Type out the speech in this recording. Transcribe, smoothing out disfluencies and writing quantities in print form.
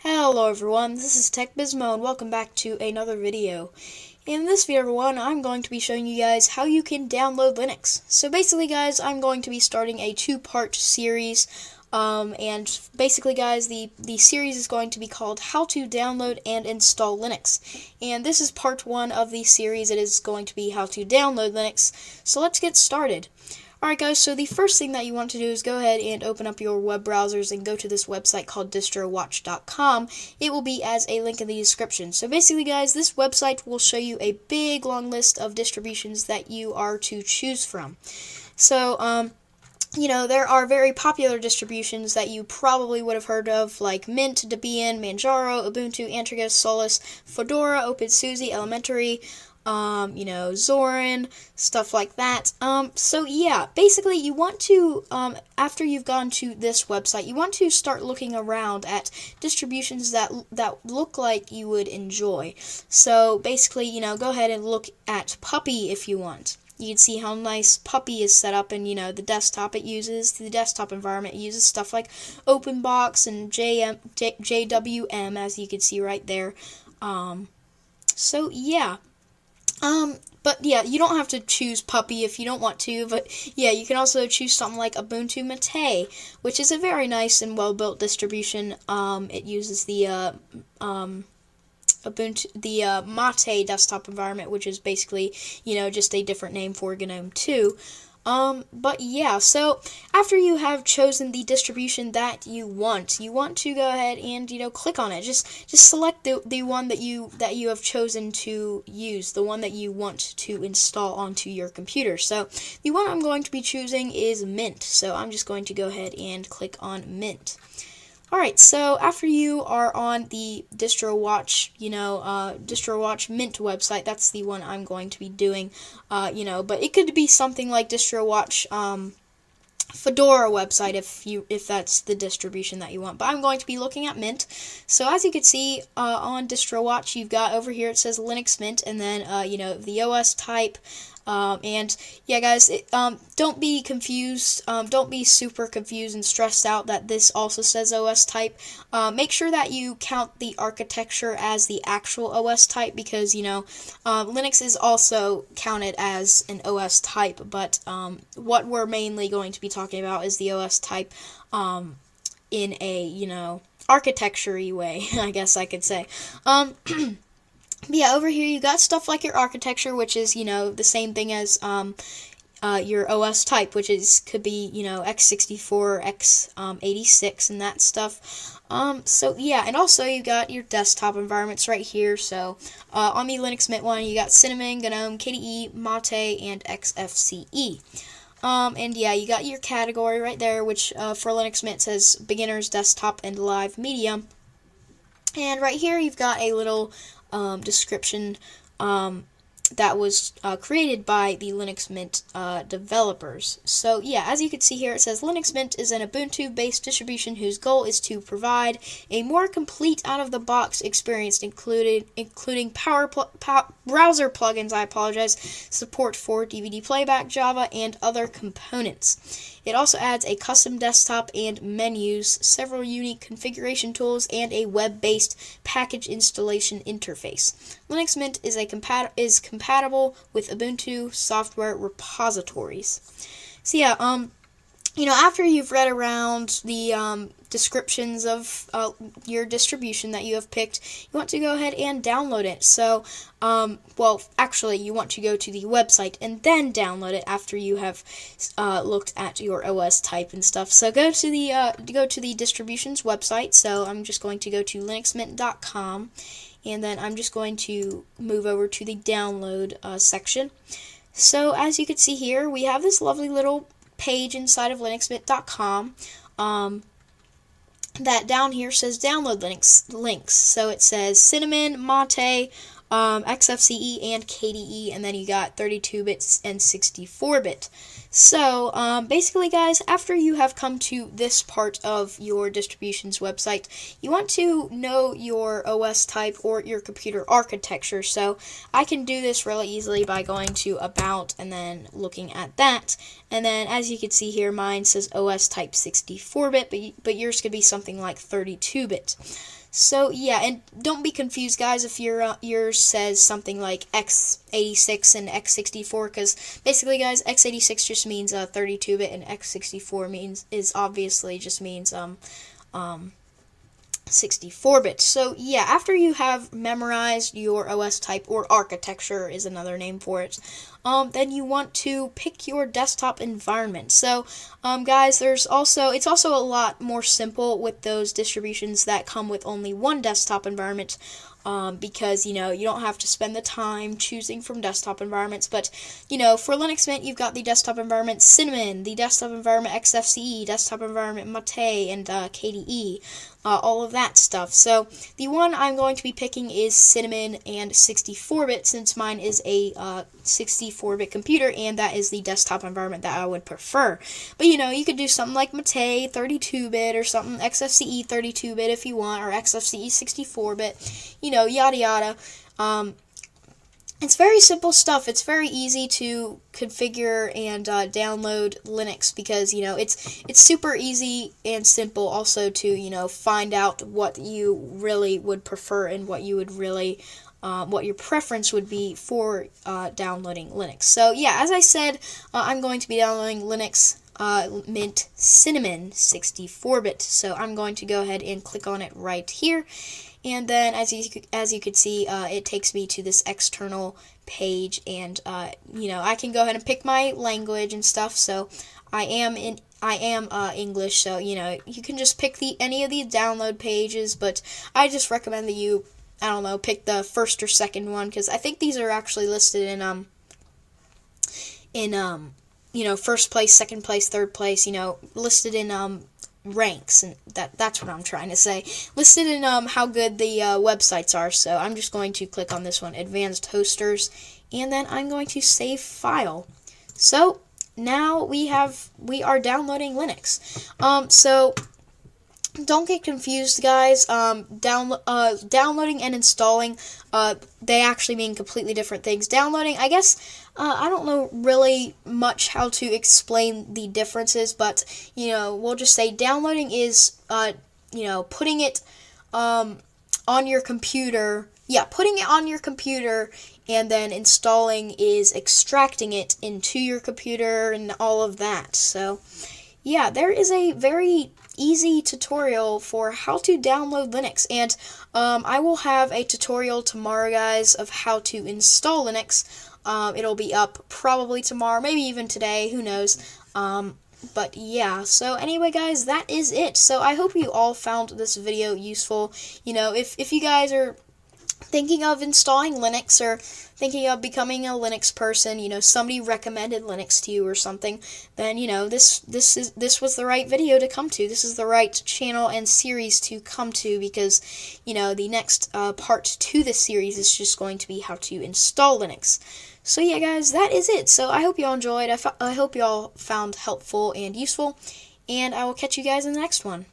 Hello everyone, this is TechBizmo and welcome back to another video. In this video everyone, I'm going to be showing you guys how you can download Linux. So basically guys, I'm going to be starting a two-part series. And basically guys, the series is going to be called How to Download and Install Linux. And this is part one of the series. It is going to be how to download Linux. So let's get started. Alright guys, so the first thing that you want to do is go ahead and open up your web browsers and go to this website called DistroWatch.com. It will be as a link in the description. So basically guys, this website will show you a big long list of distributions that you are to choose from. So, there are very popular distributions that you probably would have heard of, like Mint, Debian, Manjaro, Ubuntu, Antergos, Solus, Fedora, OpenSUSE, Elementary, Zorin, stuff like that. So yeah, basically you want to, after you've gone to this website, you want to start looking around at distributions that look like you would enjoy. So basically, go ahead and look at Puppy if you want. You can see how nice Puppy is set up, and the desktop it uses, the desktop environment it uses stuff like OpenBox and JWM, as you can see right there. So yeah. But yeah, you don't have to choose Puppy if you don't want to, but yeah, you can also choose something like Ubuntu Mate, which is a very nice and well-built distribution. It uses the Mate desktop environment, which is basically, just a different name for GNOME 2. But yeah, so after you have chosen the distribution that you want to go ahead and, click on it. Just select the one that you have chosen to use, the one that you want to install onto your computer. So the one I'm going to be choosing is Mint. So I'm just going to go ahead and click on Mint. Alright, so after you are on the DistroWatch, DistroWatch Mint website, that's the one I'm going to be doing, but it could be something like DistroWatch, Fedora website if that's the distribution that you want. But I'm going to be looking at Mint. So as you can see on DistroWatch, you've got over here it says Linux Mint, and then the OS type. And yeah, guys, don't be confused. Don't be super confused and stressed out that this also says OS type. Make sure that you count the architecture as the actual OS type, because Linux is also counted as an OS type. But what we're mainly going to be talking about is the OS type in a architecture-y way, I guess I could say. Yeah, over here you got stuff like your architecture, which is, the same thing as your OS type, which could be, x64, x86, and that stuff. So yeah, and also you got your desktop environments right here. So on the Linux Mint one, you got Cinnamon, GNOME, KDE, Mate, and XFCE. And yeah, you got your category right there, which for Linux Mint says Beginners, Desktop, and Live Media. And right here you've got a little description that was created by the Linux Mint developers. So yeah, as you can see here, it says Linux Mint is an Ubuntu-based distribution whose goal is to provide a more complete out-of-the-box experience, including browser plugins, support for DVD playback, Java, and other components. It also adds a custom desktop and menus, several unique configuration tools, and a web-based package installation interface. Linux Mint is compatible with Ubuntu software repositories. So yeah, after you've read around the descriptions of your distribution that you have picked, you want to go ahead and download it. So, actually, you want to go to the website and then download it after you have looked at your OS type and stuff. So go to the distributions website. So I'm just going to go to linuxmint.com, and then I'm just going to move over to the download section. So as you can see here, we have this lovely little page inside of linuxmint.com that down here says download links. So it says Cinnamon, Mate, XFCE, and KDE, and then you got 32-bit and 64-bit. So basically, guys, after you have come to this part of your distribution's website, you want to know your OS type or your computer architecture. So I can do this really easily by going to About and then looking at that. And then, as you can see here, mine says OS type 64-bit, but yours could be something like 32-bit. So yeah, and don't be confused, guys, if yours says something like x86 and x64, because basically, guys, x86 just means 32-bit, and x64 obviously just means um 64-bit. So yeah, after you have memorized your OS type, or architecture is another name for it, then you want to pick your desktop environment. So guys, it's also a lot more simple with those distributions that come with only one desktop environment. Because you don't have to spend the time choosing from desktop environments. But for Linux Mint, you've got the desktop environment Cinnamon, the desktop environment XFCE, desktop environment Mate, and KDE, all of that stuff. So the one I'm going to be picking is Cinnamon and 64-bit, since mine is a 64-bit computer, and that is the desktop environment that I would prefer. But you could do something like Mate 32-bit, or something XFCE 32-bit if you want, or XFCE 64-bit. Yada yada. It's very simple stuff. It's very easy to configure and download Linux, because it's super easy and simple also to find out what you really would prefer, and what you would really what your preference would be for downloading Linux. So yeah, as I said, I'm going to be downloading Linux Mint Cinnamon 64-bit. So I'm going to go ahead and click on it right here. And then, as you could see, it takes me to this external page, and I can go ahead and pick my language and stuff. So I am English, so you can just pick any of the download pages, but I just recommend that you, I don't know, pick the first or second one, because I think these are actually listed in first place, second place, third place, listed in ranks, and that's what I'm trying to say, listed in how good the websites are. So I'm just going to click on this one, Advanced Hosters, and then I'm going to save file. So now we are downloading Linux. So don't get confused, guys. Downloading and installing, they actually mean completely different things. Downloading, I guess, I don't know really much how to explain the differences, but we'll just say downloading is putting it on your computer. Yeah, putting it on your computer, and then installing is extracting it into your computer and all of that. So yeah, there is a very easy tutorial for how to download Linux, and I will have a tutorial tomorrow, guys, of how to install Linux. It'll be up probably tomorrow, maybe even today, who knows. But yeah, so anyway, guys, that is it. So I hope you all found this video useful. If you guys are thinking of installing Linux, or thinking of becoming a Linux person, somebody recommended Linux to you or something, then this was the right video to come to. This is the right channel and series to come to, because the next part to this series is just going to be how to install Linux. So yeah, guys, that is it. So I hope you all enjoyed. I hope you all found helpful and useful, and I will catch you guys in the next one.